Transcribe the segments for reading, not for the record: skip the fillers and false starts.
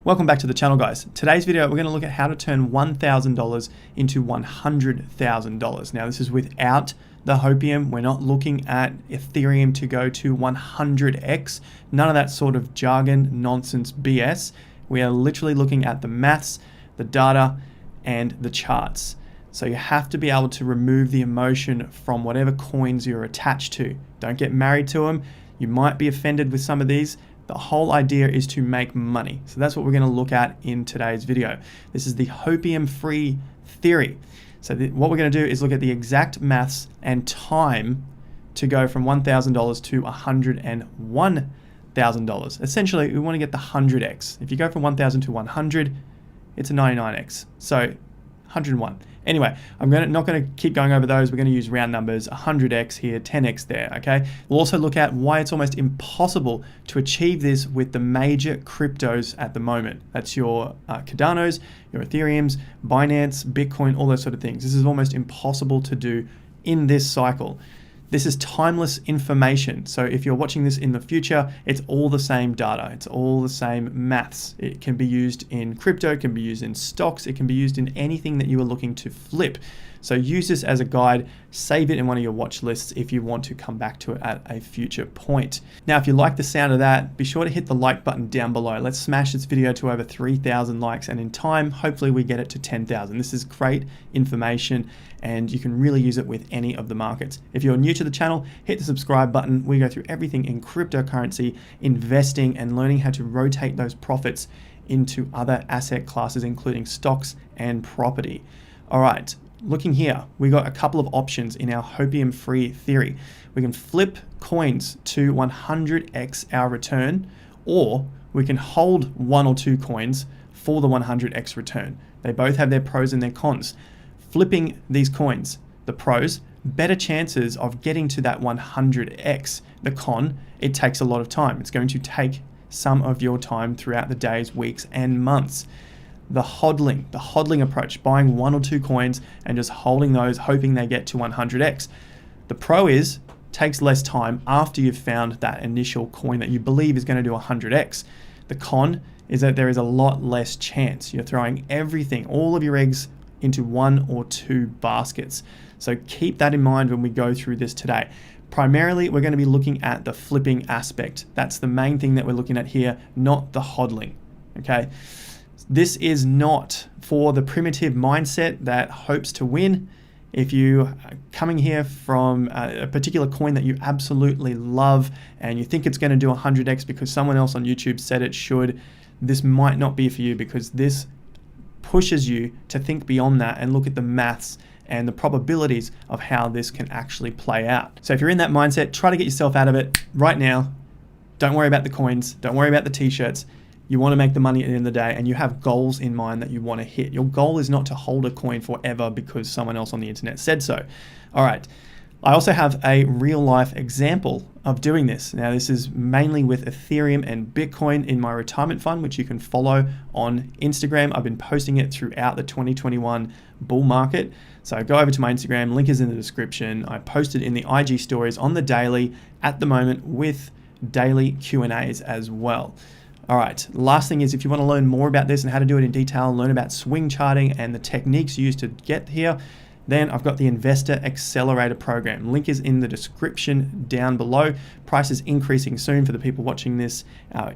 Welcome back to the channel, guys. Today's video, we're going to look at how to turn $1,000 into $100,000. Now, this is without the Hopium. We're not looking at Ethereum to go to 100x. None of that sort of jargon, nonsense, BS. We are literally looking at the maths, the data, and the charts. So you have to be able to remove the emotion from whatever coins you're attached to. Don't get married to them. You might be offended with some of these. The whole idea is to make money. So that's what we're going to look at in today's video. This is the Hopium-free theory. So what we're going to do is look at the exact maths and time to go from $1,000 to $101,000. Essentially, we want to get the 100x. If you go from 1,000 to 100, it's a 99x. So 101. Anyway, I'm not going to keep going over those. We're going to use round numbers, 100x here, 10x there, okay? We'll also look at why it's almost impossible to achieve this with the major cryptos at the moment. That's your Cardanos, your Ethereums, Binance, Bitcoin, all those sort of things. This is almost impossible to do in this cycle. This is timeless information. So if you're watching this in the future, it's all the same data. It's all the same maths. It can be used in crypto, it can be used in stocks, it can be used in anything that you are looking to flip. So use this as a guide, save it in one of your watch lists if you want to come back to it at a future point. Now, if you like the sound of that, be sure to hit the like button down below. Let's smash this video to over 3,000 likes, and in time, hopefully we get it to 10,000. This is great information and you can really use it with any of the markets. If you're new to the channel, hit the subscribe button. We go through everything in cryptocurrency, investing, and learning how to rotate those profits into other asset classes, including stocks and property. All right. Looking here, we got a couple of options in our Hopium-free theory. We can flip coins to 100x our return, or we can hold one or two coins for the 100x return. They both have their pros and their cons. Flipping these coins, the pros, better chances of getting to that 100x. The con, it takes a lot of time. It's going to take some of your time throughout the days, weeks, and months. The hodling approach, buying one or two coins and just holding those, hoping they get to 100x. The pro is, takes less time after you've found that initial coin that you believe is going to do 100x. The con is that there is a lot less chance. You're throwing everything, all of your eggs into one or two baskets. So keep that in mind when we go through this today. Primarily, we're going to be looking at the flipping aspect. That's the main thing that we're looking at here, not the hodling, okay? This is not for the primitive mindset that hopes to win. If you are coming here from a particular coin that you absolutely love and you think it's going to do 100x because someone else on YouTube said it should, this might not be for you, because this pushes you to think beyond that and look at the maths and the probabilities of how this can actually play out. So if you're in that mindset, try to get yourself out of it right now. Don't worry about the coins. Don't worry about the t-shirts. You want to make the money at the end of the day, and you have goals in mind that you want to hit. Your goal is not to hold a coin forever because someone else on the internet said so. All right. I also have a real life example of doing this. Now, this is mainly with Ethereum and Bitcoin in my retirement fund, which you can follow on Instagram. I've been posting it throughout the 2021 bull market. So go over to my Instagram, link is in the description. I posted in the IG stories on the daily at the moment with daily Q&As as well. All right, last thing is, if you want to learn more about this and how to do it in detail, learn about swing charting and the techniques used to get here, then I've got the Investor Accelerator program. Link is in the description down below. Price is increasing soon for the people watching this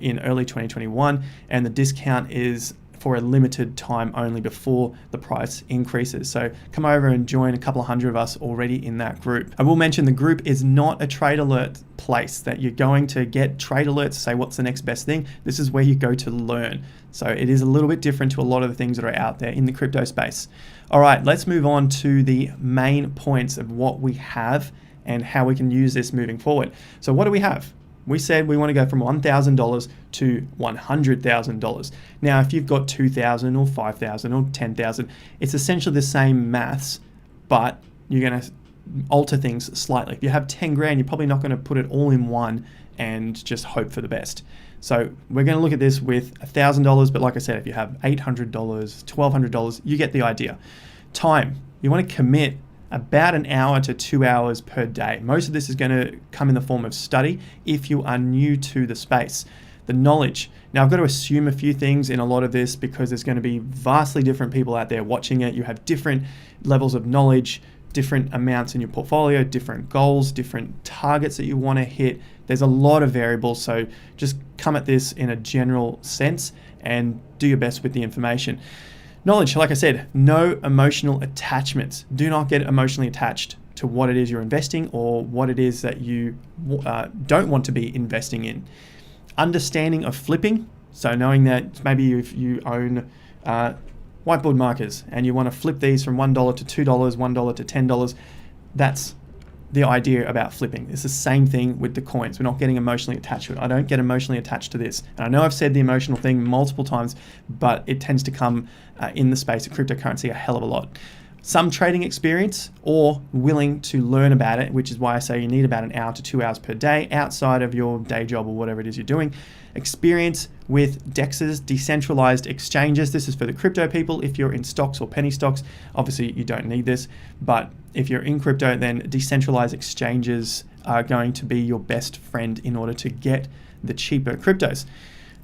in early 2021, and the discount is for a limited time only before the price increases. So come over and join a couple of hundred of us already in that group. I will mention the group is not a trade alert place that you're going to get trade alerts, say what's the next best thing. This is where you go to learn. So it is a little bit different to a lot of the things that are out there in the crypto space. All right, let's move on to the main points of what we have and how we can use this moving forward. So what do we have? We said we want to go from $1,000 to $100,000. Now, if you've got 2,000 or 5,000 or 10,000, it's essentially the same maths, but you're going to alter things slightly. If you have 10 grand, you're probably not going to put it all in one and just hope for the best. So we're going to look at this with $1,000, but like I said, if you have $800, $1,200, you get the idea. Time, you want to commit about an hour to 2 hours per day. Most of this is going to come in the form of study if you are new to the space. The knowledge, Now, I've got to assume a few things in a lot of this because there's going to be vastly different people out there watching it. You have different levels of knowledge, different amounts in your portfolio, different goals, different targets that you want to hit. There's a lot of variables, so just come at this in a general sense and do your best with the information. Knowledge, like I said, no emotional attachments. Do not get emotionally attached to what it is you're investing or what it is that you don't want to be investing in. Understanding of flipping, so knowing that maybe if you own whiteboard markers and you want to flip these from $1 to $2, $1 to $10, that's the idea about flipping. It's the same thing with the coins. We're not getting emotionally attached to it. I don't get emotionally attached to this. And I know I've said the emotional thing multiple times, but it tends to come in the space of cryptocurrency a hell of a lot. Some trading experience or willing to learn about it, which is why I say you need about an hour to 2 hours per day outside of your day job or whatever it is you're doing. Experience with DEXs, decentralized exchanges. This is for the crypto people. If you're in stocks or penny stocks, obviously you don't need this. But if you're in crypto, then decentralized exchanges are going to be your best friend in order to get the cheaper cryptos.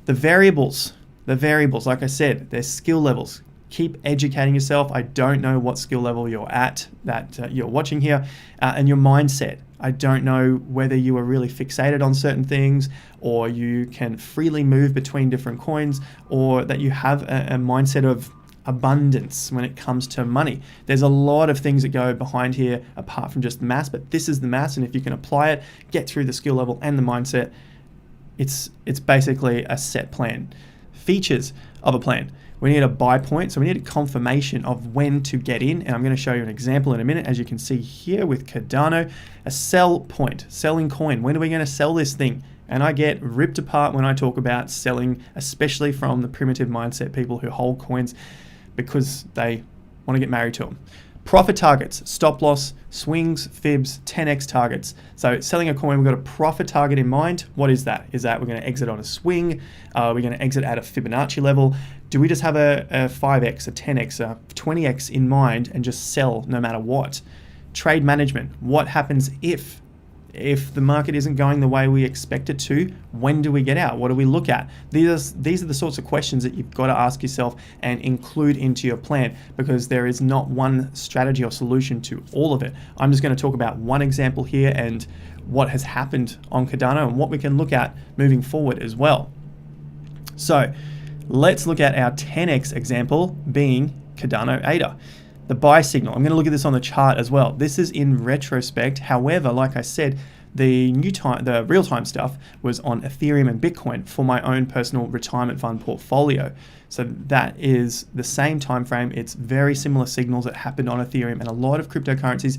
The variables, like I said, there's skill levels. Keep educating yourself. I don't know what skill level you're at that you're watching here, and your mindset. I don't know whether you are really fixated on certain things or you can freely move between different coins, or that you have a mindset of abundance when it comes to money. There's a lot of things that go behind here apart from just the maths, but this is the maths, and if you can apply it, get through the skill level and the mindset, it's basically a set plan. Features of a plan. We need a buy point, so we need a confirmation of when to get in, and I'm going to show you an example in a minute. As you can see here with Cardano, a sell point, selling coin. When are we going to sell this thing? And I get ripped apart when I talk about selling, especially from the primitive mindset people who hold coins because they want to get married to them. Profit targets, stop loss, swings, fibs, 10x targets. So selling a coin, we've got a profit target in mind. What is that? Is that we're going to exit on a swing? We're going to exit at a Fibonacci level? Do we just have a 5x, a 10x, a 20x in mind and just sell no matter what? Trade management, what happens if the market isn't going the way we expect it to? When do we get out? What do we look at? These are the sorts of questions that you've got to ask yourself and include into your plan, because there is not one strategy or solution to all of it. I'm just going to talk about one example here and what has happened on Cardano and what we can look at moving forward as well. So let's look at our 10x example being Cardano ADA. The buy signal, I'm going to look at this on the chart as well. This is in retrospect. However, like I said, the real-time stuff was on Ethereum and Bitcoin for my own personal retirement fund portfolio. So that is the same time frame. It's very similar signals that happened on Ethereum and a lot of cryptocurrencies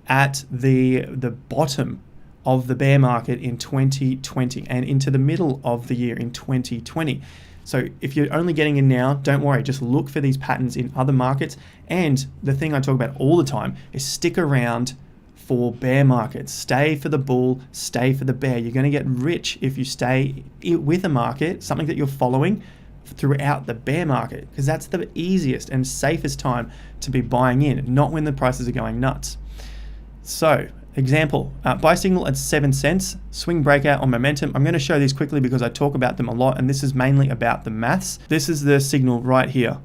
at the bottom of the bear market in 2020 and into the middle of the year in 2020. So if you're only getting in now, don't worry, just look for these patterns in other markets. And the thing I talk about all the time is stick around for bear markets. Stay for the bull, stay for the bear. You're going to get rich if you stay with a market, something that you're following throughout the bear market, because that's the easiest and safest time to be buying in, not when the prices are going nuts. So example, buy signal at 7 cents, swing breakout on momentum. I'm going to show these quickly because I talk about them a lot, and this is mainly about the maths. This is the signal right here.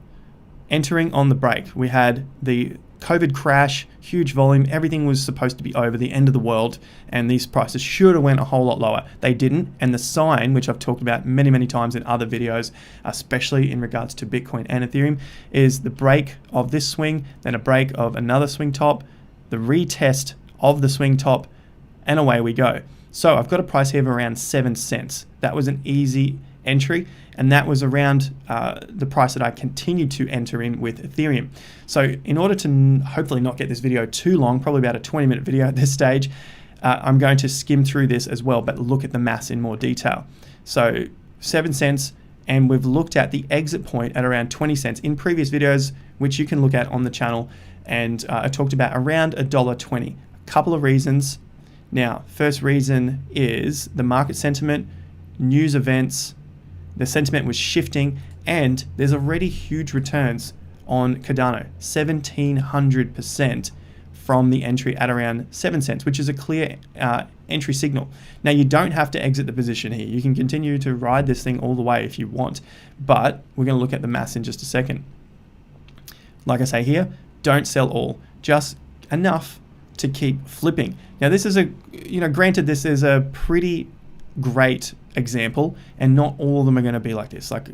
Entering on the break, we had the COVID crash, huge volume, everything was supposed to be over, the end of the world, and these prices should have went a whole lot lower. They didn't, and the sign, which I've talked about many, many times in other videos, especially in regards to Bitcoin and Ethereum, is the break of this swing, then a break of another swing top, the retest of the swing top, and away we go. So I've got a price here of around 7 cents. That was an easy entry, and that was around the price that I continued to enter in with Ethereum. So in order to hopefully not get this video too long, probably about a 20-minute video at this stage, I'm going to skim through this as well, but look at the maths in more detail. So 7 cents, and we've looked at the exit point at around 20 cents in previous videos, which you can look at on the channel, and I talked about around $1.20. Couple of reasons. Now, first reason is the market sentiment, news events, the sentiment was shifting, and there's already huge returns on Cardano, 1,700% from the entry at around 7 cents, which is a clear entry signal. Now, you don't have to exit the position here. You can continue to ride this thing all the way if you want, but we're going to look at the maths in just a second. Like I say here, don't sell all, just enough to keep flipping. Now, this is granted, this is a pretty great example, and not all of them are going to be like this. Like,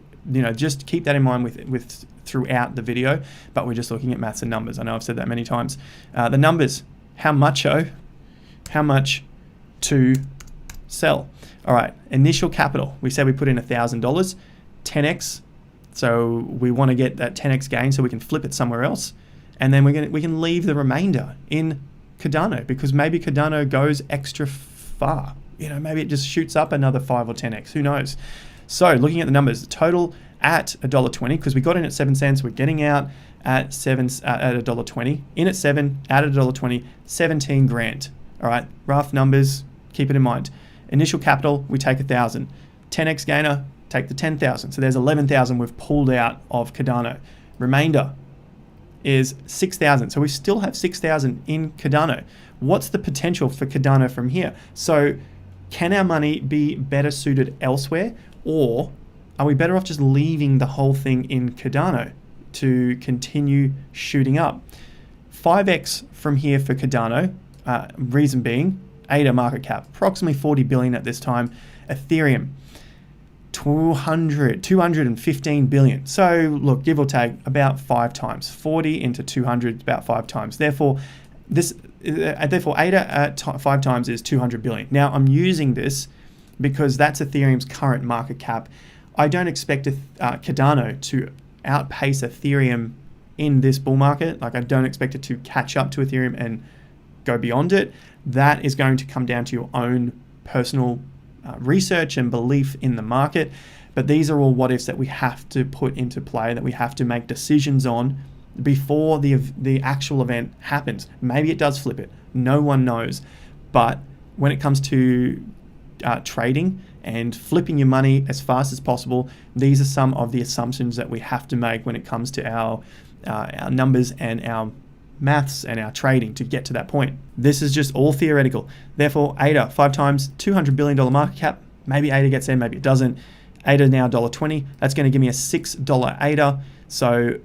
just keep that in mind with throughout the video, but we're just looking at maths and numbers. I know I've said that many times. The numbers, how much to sell. All right, initial capital. We said we put in $1,000, 10x. So we want to get that 10x gain so we can flip it somewhere else. And then we can leave the remainder in Cardano, because maybe Cardano goes extra far. Maybe it just shoots up another 5 or 10x, who knows? So looking at the numbers, the total at $1.20, because we got in at 7 cents, we're getting out at $1.20, in at 7, out at $1.20, 17 grand. All right, rough numbers, keep it in mind. Initial capital, we take 1,000. 10x gainer, take the 10,000. So there's 11,000 we've pulled out of Cardano. Remainder is 6,000. So we still have 6,000 in Cardano. What's the potential for Cardano from here? So can our money be better suited elsewhere, or are we better off just leaving the whole thing in Cardano to continue shooting up? 5x from here for Cardano, reason being, ADA market cap, approximately 40 billion at this time. Ethereum, 215 billion. So look, give or take, about 5 times. 40 into 200, about 5 times. Therefore, ADA at 5 times is 200 billion. Now, I'm using this because that's Ethereum's current market cap. I don't expect Cardano to outpace Ethereum in this bull market. Like, I don't expect it to catch up to Ethereum and go beyond it. That is going to come down to your own personal research and belief in the market. But these are all what ifs that we have to put into play, that we have to make decisions on before the actual event happens. Maybe it does flip it. No one knows. But when it comes to trading and flipping your money as fast as possible, these are some of the assumptions that we have to make when it comes to our numbers and our maths and our trading to get to that point. This is just all theoretical. Therefore, ADA, 5 times, $200 billion market cap. Maybe ADA gets in, maybe it doesn't. ADA now $1.20. That's going to give me a $6 ADA. So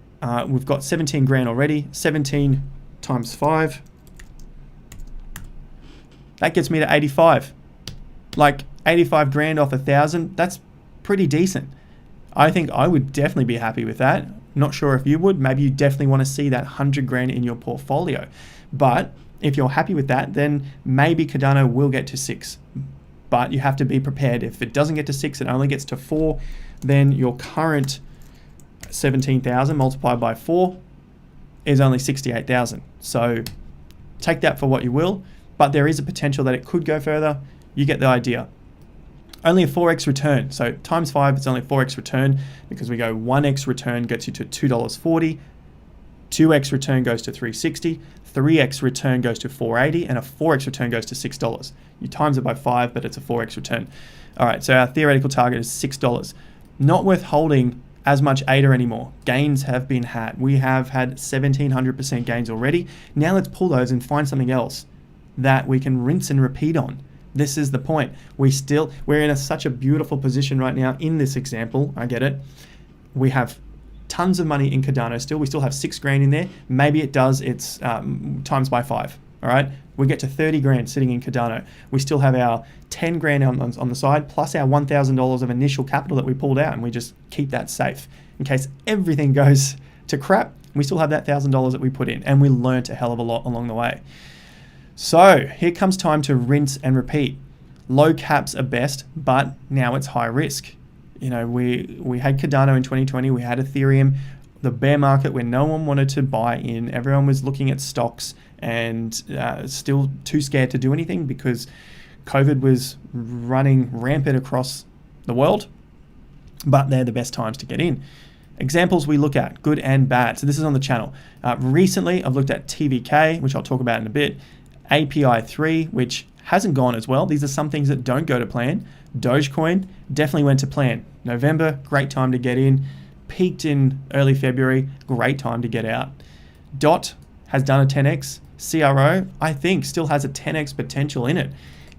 we've got 17 grand already. 17 times 5. That gets me to 85. Like 85 grand off 1,000. That's pretty decent. I think I would definitely be happy with that. Not sure if you would. Maybe you definitely want to see that 100 grand in your portfolio. But if you're happy with that, then maybe Cardano will get to 6. But you have to be prepared. If it doesn't get to 6, it only gets to 4, then your current 17,000 multiplied by 4 is only 68,000. So take that for what you will. But there is a potential that it could go further. You get the idea. Only a 4x return. So times 5, it's only 4x return, because we go 1x return gets you to $2.40, 2x return goes to $3.60, 3x return goes to $4.80, and a 4x return goes to $6. You times it by 5, but it's a 4x return. All right, so our theoretical target is $6. Not worth holding as much ADA anymore. Gains have been had. We have had 1,700% gains already. Now let's pull those and find something else that we can rinse and repeat on. This is the point. We're in such a beautiful position right now in this example. I get it. We have tons of money in Cardano still. We still have 6 grand in there. Maybe it's times by 5. All right. We get to 30 grand sitting in Cardano. We still have our 10 grand on the side, plus our $1,000 of initial capital that we pulled out, and we just keep that safe in case everything goes to crap. We still have that $1,000 that we put in, and we learned a hell of a lot along the way. So here comes time to rinse and repeat. Low caps are best, but now it's high risk. We had Cardano in 2020. We had Ethereum, the bear market where no one wanted to buy in. Everyone was looking at stocks and still too scared to do anything because COVID was running rampant across the world. But they're the best times to get in. Examples we look at, good and bad. So this is on the channel. Recently, I've looked at TVK, which I'll talk about in a bit. API 3, which hasn't gone as well. These are some things that don't go to plan. Dogecoin definitely went to plan. November, great time to get in. Peaked in early February, great time to get out. DOT has done a 10x. CRO, I think, still has a 10x potential in it.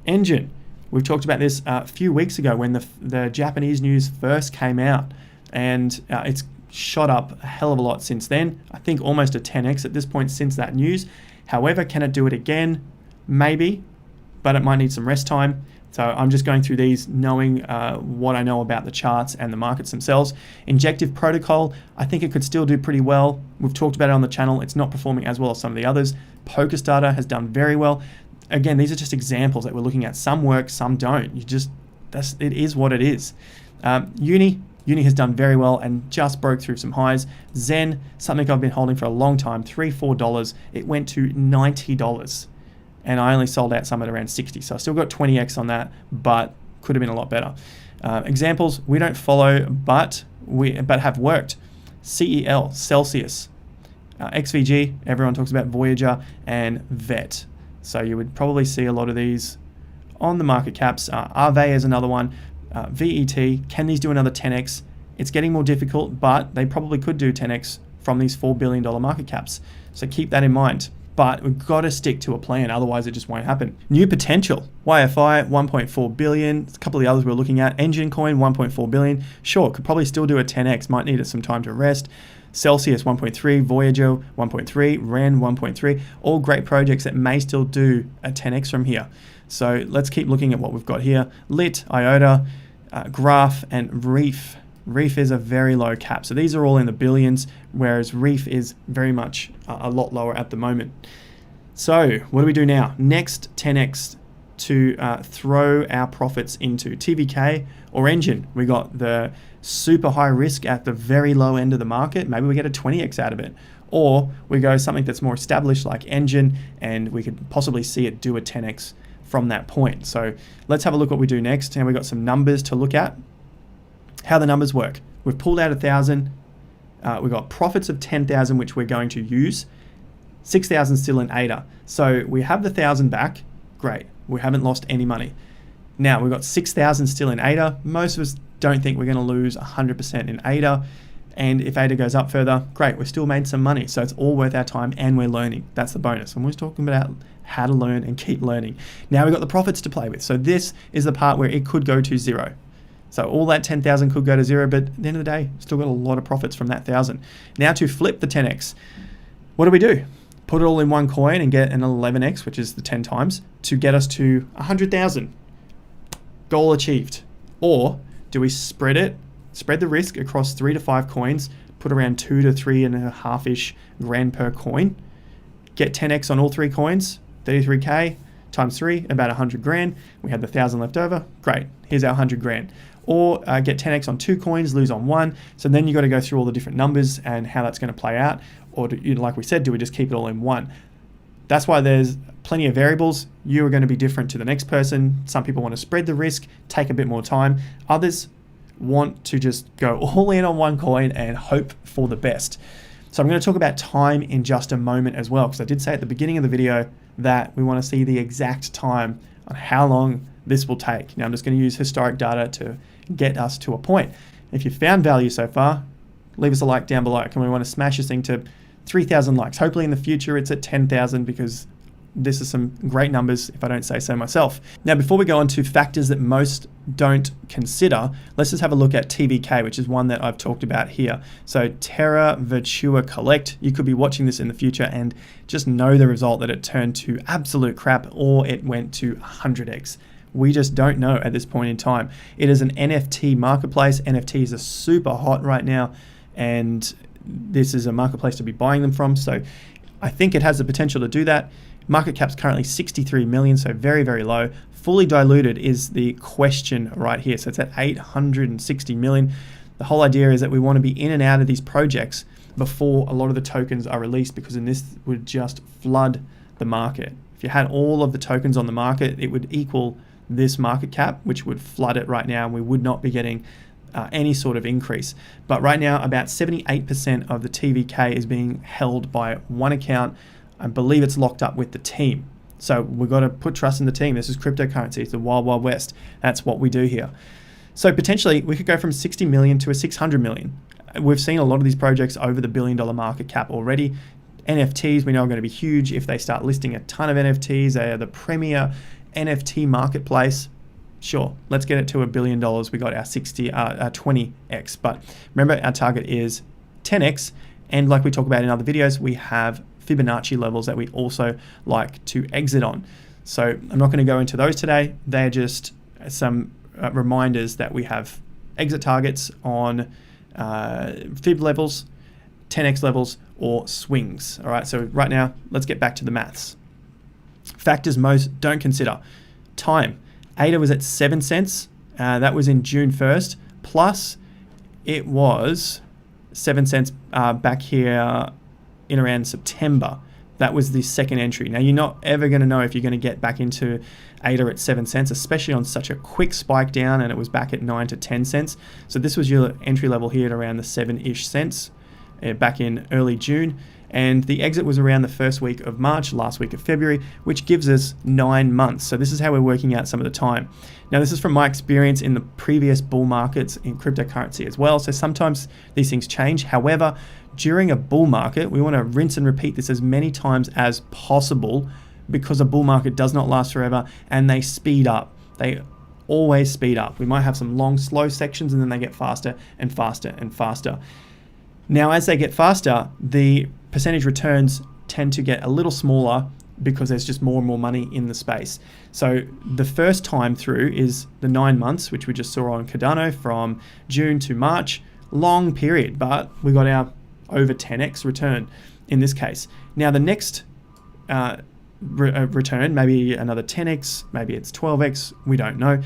Engine, we've talked about this a few weeks ago when the Japanese news first came out, and it's shot up a hell of a lot since then. I think almost a 10x at this point since that news. However, can it do it again? Maybe, but it might need some rest time. So I'm just going through these knowing what I know about the charts and the markets themselves. Injective protocol, I think it could still do pretty well. We've talked about it on the channel. It's not performing as well as some of the others. PokerStarter has done very well. Again, these are just examples that we're looking at. Some work, some don't. It is what it is. Uni has done very well and just broke through some highs. Zen, something I've been holding for a long time, $3, $4. It went to $90. And I only sold out some at around 60. So I still got 20x on that, but could have been a lot better. Examples we don't follow, but have worked. CEL, Celsius, XVG, everyone talks about Voyager, and VET. So you would probably see a lot of these on the market caps. RV is another one. VET, can these do another 10x? It's getting more difficult, but they probably could do 10x from these $4 billion market caps. So keep that in mind. But we've got to stick to a plan, otherwise it just won't happen. New potential, YFI, 1.4 billion. A couple of the others we're looking at. Engine Coin, 1.4 billion. Sure, could probably still do a 10x, might need some time to rest. Celsius, 1.3, Voyager, 1.3, Ren, 1.3. All great projects that may still do a 10x from here. So let's keep looking at what we've got here. Lit, IOTA, Graph, and Reef. Reef is a very low cap. So these are all in the billions, whereas Reef is very much a lot lower at the moment. So what do we do now? Next 10x to throw our profits into TVK or Engine. We got the super high risk at the very low end of the market. Maybe we get a 20x out of it. Or we go something that's more established like Engine, and we could possibly see it do a 10x from that point. So let's have a look what we do next. And we've got some numbers to look at. How the numbers work. We've pulled out 1,000. We've got profits of 10,000, which we're going to use. 6,000 still in ADA. So we have the 1,000 back. Great. We haven't lost any money. Now we've got 6,000 still in ADA. Most of us don't think we're going to lose 100% in ADA. And if ADA goes up further, great. We've still made some money. So it's all worth our time and we're learning. That's the bonus. I'm always talking about how to learn and keep learning. Now we've got the profits to play with. So this is the part where it could go to zero. So all that 10,000 could go to zero, but at the end of the day, still got a lot of profits from that 1,000. Now to flip the 10x, what do? Put it all in one coin and get an 11x, which is the 10 times, to get us to 100,000. Goal achieved. Or do we spread the risk across 3 to 5 coins, put around 2 to 3.5-ish grand per coin, get 10x on all 3 coins, 33k times 3, about 100 grand. We had the 1,000 left over. Great. Here's our 100 grand. Or get 10x on 2 coins, lose on 1. So then you got to go through all the different numbers and how that's going to play out. Or like we said, do we just keep it all in one? That's why there's plenty of variables. You are going to be different to the next person. Some people want to spread the risk, take a bit more time. Others want to just go all in on one coin and hope for the best. So I'm going to talk about time in just a moment as well, because I did say at the beginning of the video that we want to see the exact time on how long this will take. Now I'm just going to use historic data to get us to a point. If you found value so far, leave us a like down below. And we want to smash this thing to 3,000 likes. Hopefully in the future it's at 10,000, because this is some great numbers if I don't say so myself. Now before we go on to factors that most don't consider, let's just have a look at TVK, which is one that I've talked about here. So Terra Virtua Collect, you could be watching this in the future and just know the result that it turned to absolute crap or it went to 100x. We just don't know at this point in time. It is an NFT marketplace. NFTs are super hot right now, and this is a marketplace to be buying them from. So I think it has the potential to do that. Market cap's currently 63 million, so very, very low. Fully diluted is the question right here. So it's at 860 million. The whole idea is that we want to be in and out of these projects before a lot of the tokens are released, because then this would just flood the market. If you had all of the tokens on the market, it would equal this market cap, which would flood it right now, and we would not be getting any sort of increase. But right now, about 78% of the TVK is being held by one account. I believe it's locked up with the team. So we've got to put trust in the team. This is cryptocurrency. It's the wild, wild west. That's what we do here. So potentially we could go from 60 million to a 600 million. We've seen a lot of these projects over the $1 billion market cap already. NFTs we know are going to be huge. If they start listing a ton of NFTs, they are the premier NFT marketplace. Sure, let's get it to $1 billion. We got our 20x. But remember, our target is 10x. And like we talk about in other videos, we have Fibonacci levels that we also like to exit on. So I'm not going to go into those today. They're just some reminders that we have exit targets on Fib levels, 10x levels, or swings. All right, so right now, let's get back to the maths. Factors most don't consider. Time. ADA was at 7 cents. That was in June 1st. Plus, it was 7 cents back here in around September. That was the second entry. Now, you're not ever going to know if you're going to get back into ADA at 7 cents, especially on such a quick spike down, and it was back at 9 to 10 cents. So this was your entry level here at around the 7-ish cents back in early June. And the exit was around the first week of March, last week of February, which gives us 9 months. So this is how we're working out some of the time. Now, this is from my experience in the previous bull markets in cryptocurrency as well. So sometimes these things change. However, during a bull market, we want to rinse and repeat this as many times as possible, because a bull market does not last forever and they speed up. They always speed up. We might have some long, slow sections, and then they get faster and faster and faster. Now, as they get faster, the percentage returns tend to get a little smaller because there's just more and more money in the space. So the first time through is the 9 months, which we just saw on Cardano from June to March. Long period, but we got our over 10x return in this case. Now the next return, maybe another 10x, maybe it's 12x, we don't know.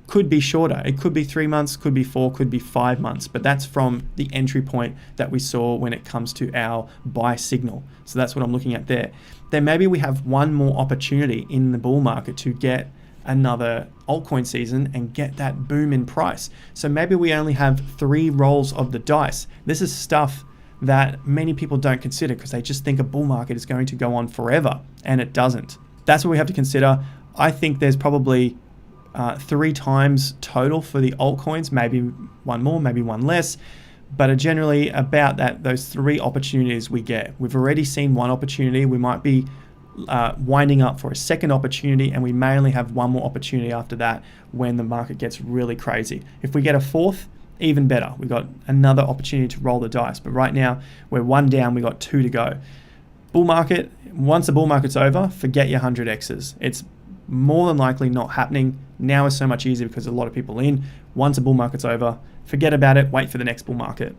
Could be shorter. It could be 3 months, could be 4, could be 5 months, but that's from the entry point that we saw when it comes to our buy signal. So that's what I'm looking at there. Then maybe we have one more opportunity in the bull market to get another altcoin season and get that boom in price. So maybe we only have 3 rolls of the dice. This is stuff that many people don't consider because they just think a bull market is going to go on forever, and it doesn't. That's what we have to consider. I think there's probably 3 times total for the altcoins, maybe one more, maybe one less, but generally about those 3 opportunities we get. We've already seen one opportunity. We might be winding up for a second opportunity, and we may only have one more opportunity after that when the market gets really crazy. If we get a fourth, even better. We've got another opportunity to roll the dice, but right now we're 1 down, we got 2 to go. Bull market, once the bull market's over, forget your 100x's. It's more than likely not happening. Now is so much easier because there's a lot of people in. Once a bull market's over, forget about it, wait for the next bull market.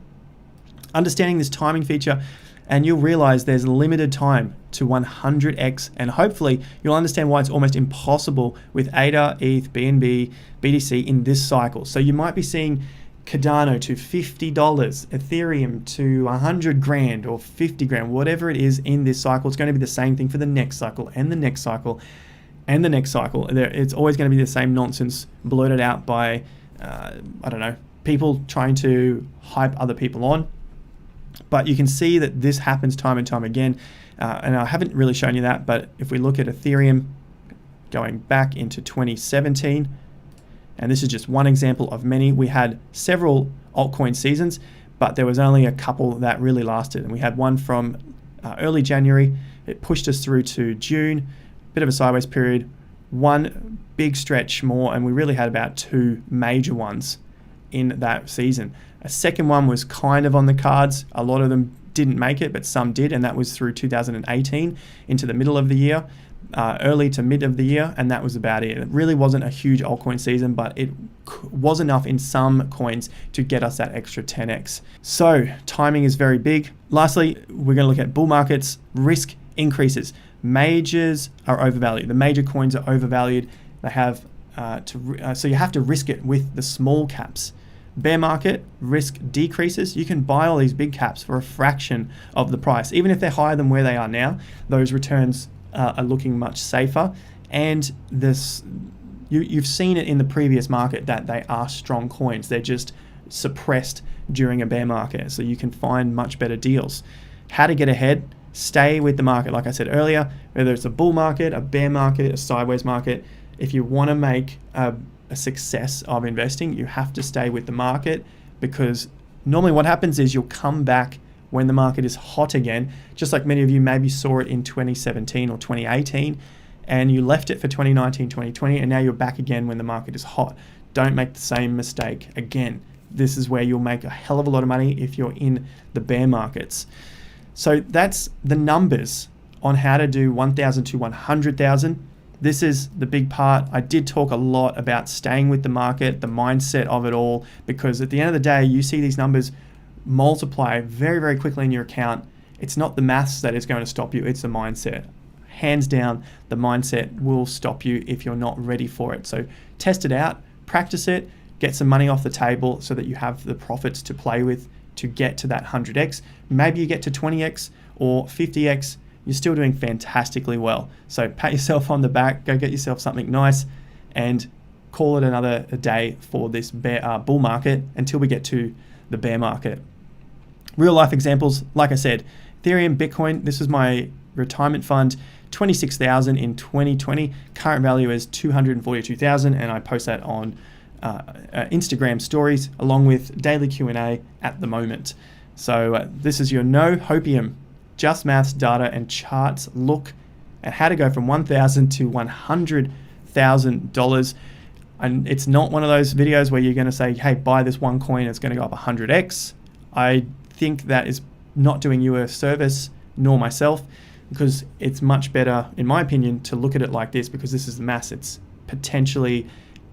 Understanding this timing feature, and you'll realize there's limited time to 100x, and hopefully you'll understand why it's almost impossible with ADA, ETH, BNB, BTC in this cycle. So you might be seeing Cardano to $50, Ethereum to 100 grand or 50 grand, whatever it is in this cycle. It's going to be the same thing for the next cycle and the next cycle and the next cycle. It's always going to be the same nonsense blurted out by, I don't know, people trying to hype other people on. But you can see that this happens time and time again. And I haven't really shown you that, but if we look at Ethereum going back into 2017, and this is just one example of many. We had several altcoin seasons, but there was only a couple that really lasted. And we had one from early January. It pushed us through to June, bit of a sideways period, one big stretch more, and we really had about 2 major ones in that season. A second one was kind of on the cards. A lot of them didn't make it, but some did, and that was through 2018 into the middle of the year. Early to mid of the year, and that was about it. It really wasn't a huge altcoin season, but it was enough in some coins to get us that extra 10x. So timing is very big. Lastly, we're going to look at bull markets. Risk increases. Majors are overvalued. The major coins are overvalued. They have so you have to risk it with the small caps. Bear market, risk decreases. You can buy all these big caps for a fraction of the price. Even if they're higher than where they are now, those returns are looking much safer, and you've seen it in the previous market that they are strong coins. They're just suppressed during a bear market, so you can find much better deals. How to get ahead? Stay with the market. Like I said earlier, whether it's a bull market, a bear market, a sideways market, if you want to make a success of investing, you have to stay with the market, because normally what happens is you'll come back when the market is hot again, just like many of you maybe saw it in 2017 or 2018, and you left it for 2019, 2020, and now you're back again when the market is hot. Don't make the same mistake again. This is where you'll make a hell of a lot of money if you're in the bear markets. So that's the numbers on how to do 1,000 to 100,000. This is the big part. I did talk a lot about staying with the market, the mindset of it all, because at the end of the day, you see these numbers multiply very, very quickly in your account. It's not the maths that is going to stop you, it's the mindset. Hands down, the mindset will stop you if you're not ready for it. So test it out, practice it, get some money off the table so that you have the profits to play with to get to that 100x. Maybe you get to 20x or 50x. You're still doing fantastically well. So pat yourself on the back, go get yourself something nice, and call it another day for this bull market until we get to the bear market. Real life examples, like I said, Ethereum, Bitcoin, this is my retirement fund, 26,000 in 2020. Current value is 242,000, and I post that on Instagram stories along with daily Q&A at the moment. So this is your no hopium, just maths, data, and charts look at how to go from $1,000 to $100,000. And it's not one of those videos where you're going to say, hey, buy this one coin, it's going to go up 100x. I think that is not doing you a service, nor myself, because it's much better, in my opinion, to look at it like this, because this is the maths. It's potentially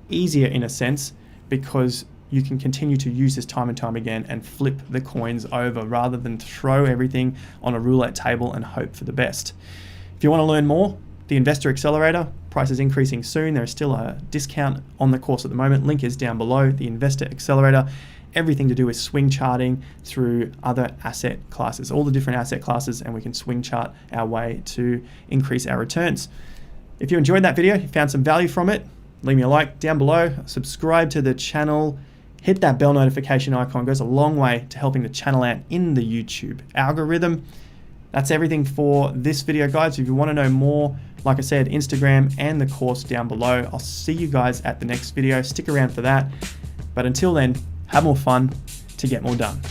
easier in a sense because you can continue to use this time and time again and flip the coins over rather than throw everything on a roulette table and hope for the best. If you want to learn more, the Investor Accelerator, price is increasing soon. There is still a discount on the course at the moment. Link is down below. The Investor Accelerator, everything to do with swing charting through other asset classes, all the different asset classes, and we can swing chart our way to increase our returns. If you enjoyed that video, you found some value from it, leave me a like down below, subscribe to the channel, hit that bell notification icon. It goes a long way to helping the channel out in the YouTube algorithm. That's everything for this video, guys. If you want to know more, like I said, Instagram and the course down below. I'll see you guys at the next video. Stick around for that. But until then, have more fun to get more done.